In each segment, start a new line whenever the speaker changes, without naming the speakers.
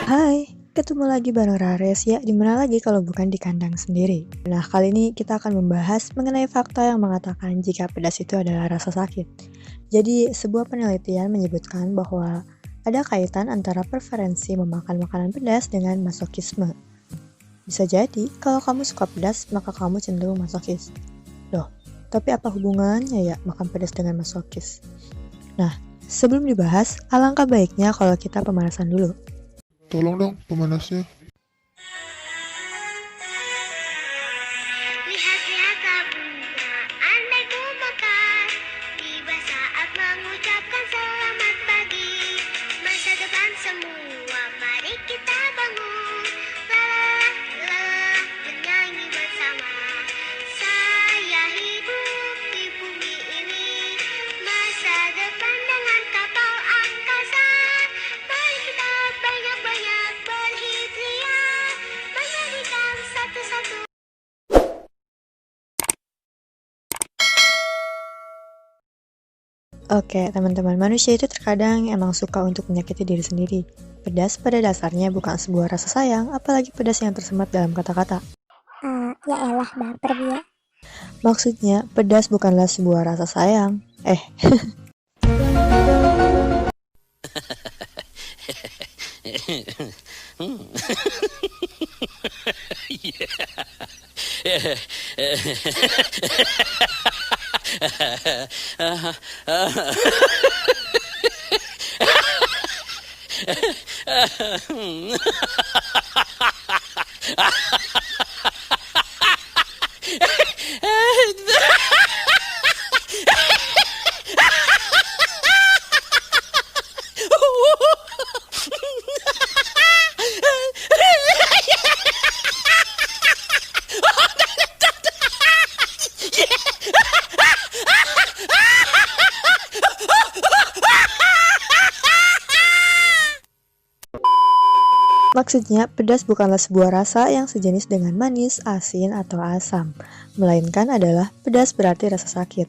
Hai, ketemu lagi bareng Rares ya, dimana lagi kalau bukan di kandang sendiri. Nah, kali ini kita akan membahas mengenai fakta yang mengatakan jika pedas itu adalah rasa sakit. Jadi, sebuah penelitian menyebutkan bahwa ada kaitan antara preferensi memakan makanan pedas dengan masokisme. Bisa jadi, kalau kamu suka pedas, maka kamu cenderung masokis. Loh, tapi apa hubungannya ya makan pedas dengan masokis? Nah, sebelum dibahas, alangkah baiknya kalau kita pemanasan dulu.
Tolong dong pemanasnya.
Lihat-lihatlah bunga, andai ku mekar. Tiba saat mengucapkan selamat pagi. Masa depan semua, mari kita bangun. La la la, bernyanyi bersama. Saya hidup di bumi ini. Masa depan dengan kapal angkasa. Mari kita banyak-banyak berhijrah. Menjadikan satu-satu.
Oke, teman-teman, manusia itu terkadang emang suka untuk menyakiti diri sendiri. Pedas pada dasarnya bukan sebuah rasa sayang, apalagi pedas yang tersemat dalam kata-kata.
Ya elah, baper dia.
Maksudnya, pedas bukanlah sebuah rasa sayang. Maksudnya, pedas bukanlah sebuah rasa yang sejenis dengan manis, asin, atau asam, melainkan adalah pedas berarti rasa sakit.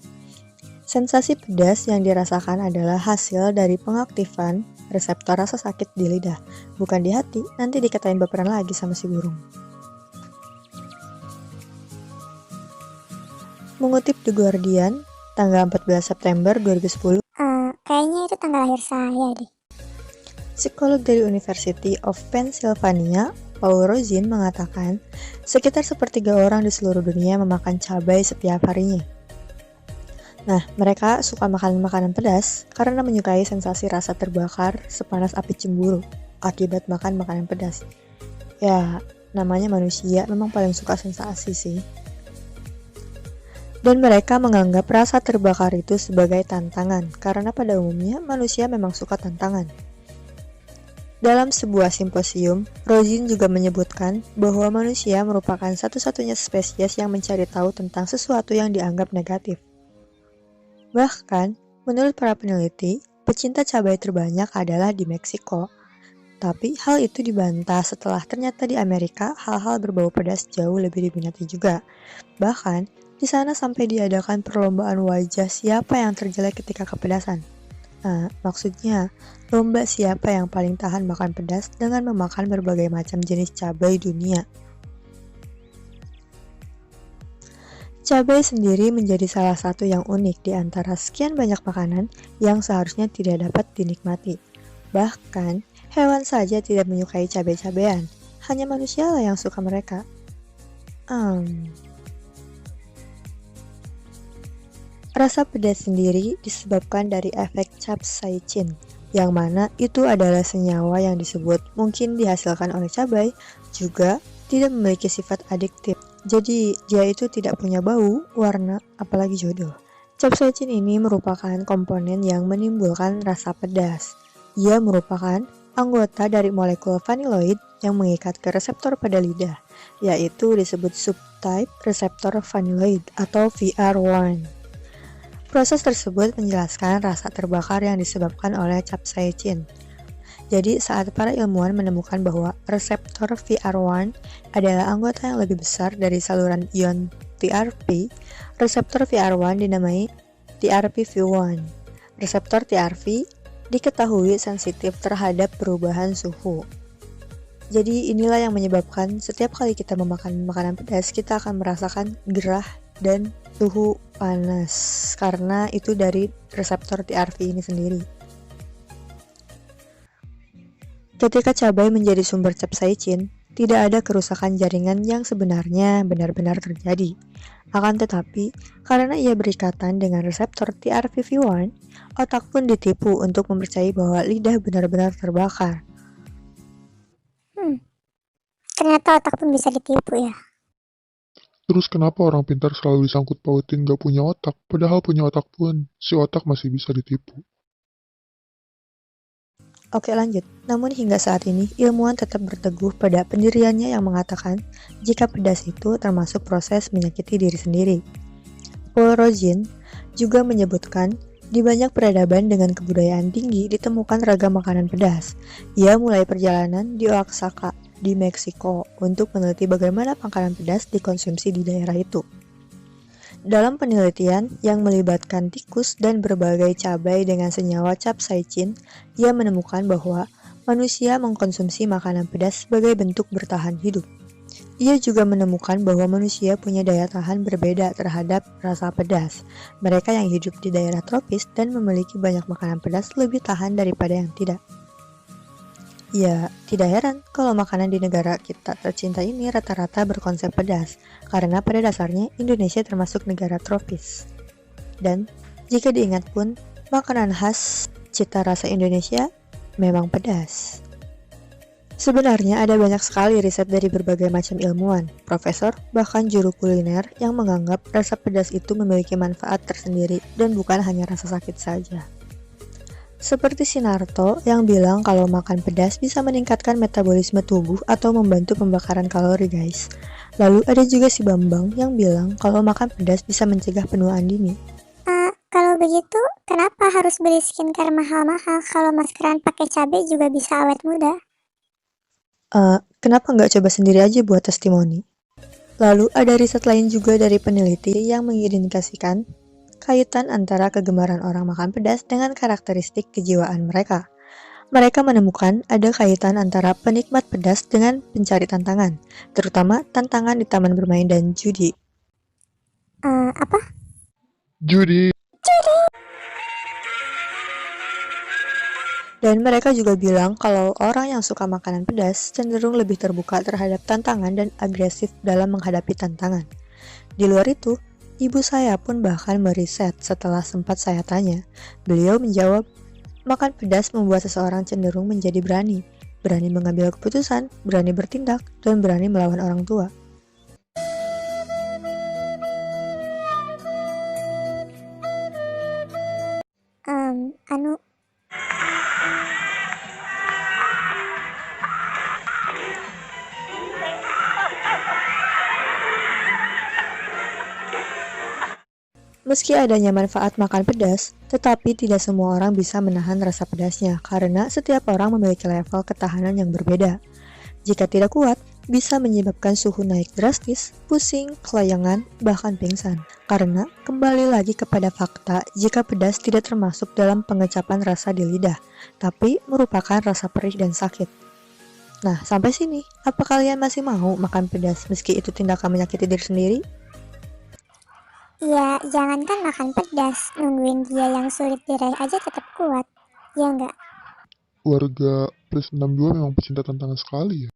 Sensasi pedas yang dirasakan adalah hasil dari pengaktifan reseptor rasa sakit di lidah, bukan di hati, nanti dikatain baperan lagi sama si burung. Mengutip The Guardian, tanggal 14 September 2010,
Kayaknya itu tanggal lahir saya deh.
psikolog dari University of Pennsylvania, Paul Rozin mengatakan, sekitar sepertiga orang di seluruh dunia memakan cabai setiap harinya. Nah, mereka suka makan makanan pedas karena menyukai sensasi rasa terbakar sepanas api cemburu akibat makan makanan pedas. Ya, namanya manusia memang paling suka sensasi sih. Dan mereka menganggap rasa terbakar itu sebagai tantangan karena pada umumnya manusia memang suka tantangan. Dalam sebuah simposium, Rozin juga menyebutkan bahwa manusia merupakan satu-satunya spesies yang mencari tahu tentang sesuatu yang dianggap negatif. Bahkan, menurut para peneliti, pecinta cabai terbanyak adalah di Meksiko. Tapi hal itu dibantah setelah ternyata di Amerika hal-hal berbau pedas jauh lebih diminati juga. Bahkan, di sana sampai diadakan perlombaan wajah siapa yang terjelek ketika kepedasan. Nah, maksudnya, lomba siapa yang paling tahan makan pedas dengan memakan berbagai macam jenis cabai dunia. Cabai sendiri menjadi salah satu yang unik di antara sekian banyak makanan yang seharusnya tidak dapat dinikmati. Bahkan, hewan saja tidak menyukai cabai-cabean, hanya manusialah yang suka mereka. Rasa pedas sendiri disebabkan dari efek capsaicin, yang mana itu adalah senyawa yang disebut mungkin dihasilkan oleh cabai, juga tidak memiliki sifat adiktif. Jadi, dia itu tidak punya bau, warna, apalagi jodoh. Capsaicin ini merupakan komponen yang menimbulkan rasa pedas. Ia merupakan anggota dari molekul vanilloid yang mengikat ke reseptor pada lidah, yaitu disebut subtype reseptor vanilloid atau VR1. Proses tersebut menjelaskan rasa terbakar yang disebabkan oleh capsaicin. Jadi, saat para ilmuwan menemukan bahwa reseptor VR1 adalah anggota yang lebih besar dari saluran ion TRP, reseptor VR1 dinamai TRPV1. Reseptor TRP diketahui sensitif terhadap perubahan suhu. Jadi inilah yang menyebabkan setiap kali kita memakan makanan pedas, kita akan merasakan gerah dan suhu panas karena itu dari reseptor TRV ini sendiri. Ketika cabai menjadi sumber capsaicin, tidak ada kerusakan jaringan yang sebenarnya benar-benar terjadi. Akan tetapi, karena ia berikatan dengan reseptor TRPV1, otak pun ditipu untuk mempercayai bahwa lidah benar-benar terbakar.
Ternyata otak pun bisa ditipu ya.
Terus kenapa orang pintar selalu disangkut pautin gak punya otak, padahal punya otak pun, si otak masih bisa ditipu.
Oke lanjut, namun hingga saat ini ilmuwan tetap berteguh pada pendiriannya yang mengatakan jika pedas itu termasuk proses menyakiti diri sendiri. Paul Rozin juga menyebutkan di banyak peradaban dengan kebudayaan tinggi ditemukan ragam makanan pedas. Ia mulai perjalanan di Oaxaca, di Meksiko untuk meneliti bagaimana makanan pedas dikonsumsi di daerah itu. Dalam penelitian yang melibatkan tikus dan berbagai cabai dengan senyawa capsaicin, ia menemukan bahwa manusia mengkonsumsi makanan pedas sebagai bentuk bertahan hidup. Ia juga menemukan bahwa manusia punya daya tahan berbeda terhadap rasa pedas. Mereka yang hidup di daerah tropis dan memiliki banyak makanan pedas lebih tahan daripada yang tidak. Ya, tidak heran kalau makanan di negara kita tercinta ini rata-rata berkonsep pedas, karena pada dasarnya Indonesia termasuk negara tropis. Dan, jika diingat pun, makanan khas cita rasa Indonesia memang pedas. Sebenarnya ada banyak sekali riset dari berbagai macam ilmuwan, profesor, bahkan juru kuliner yang menganggap rasa pedas itu memiliki manfaat tersendiri dan bukan hanya rasa sakit saja. Seperti Sinarto yang bilang kalau makan pedas bisa meningkatkan metabolisme tubuh atau membantu pembakaran kalori guys. Lalu ada juga si Bambang yang bilang kalau makan pedas bisa mencegah penuaan dini.
Kalau begitu, kenapa harus beli skincare mahal-mahal kalau maskeran pakai cabai juga bisa awet muda?
Kenapa nggak coba sendiri aja buat testimoni? Lalu ada riset lain juga dari peneliti yang mengindikasikan kaitan antara kegemaran orang makan pedas dengan karakteristik kejiwaan mereka. Mereka menemukan ada kaitan antara penikmat pedas dengan pencari tantangan, terutama tantangan di taman bermain dan judi.
Apa?
Judi!
Dan mereka juga bilang kalau orang yang suka makanan pedas cenderung lebih terbuka terhadap tantangan dan agresif dalam menghadapi tantangan. Di luar itu, ibu saya pun bahkan meriset setelah sempat saya tanya. Beliau menjawab, makan pedas membuat seseorang cenderung menjadi berani mengambil keputusan, berani bertindak, dan berani melawan orang tua. Meski adanya manfaat makan pedas, tetapi tidak semua orang bisa menahan rasa pedasnya karena setiap orang memiliki level ketahanan yang berbeda. Jika tidak kuat, bisa menyebabkan suhu naik drastis, pusing, kelayangan, bahkan pingsan. Karena kembali lagi kepada fakta jika pedas tidak termasuk dalam pengecapan rasa di lidah, tapi merupakan rasa perih dan sakit. Nah, sampai sini, apa kalian masih mau makan pedas meski itu tindakan menyakiti diri sendiri?
Ya, jangankan makan pedas, nungguin dia yang sulit diraih aja tetap kuat. Ya enggak?
Warga plus 62 memang pecinta tantangan sekali ya.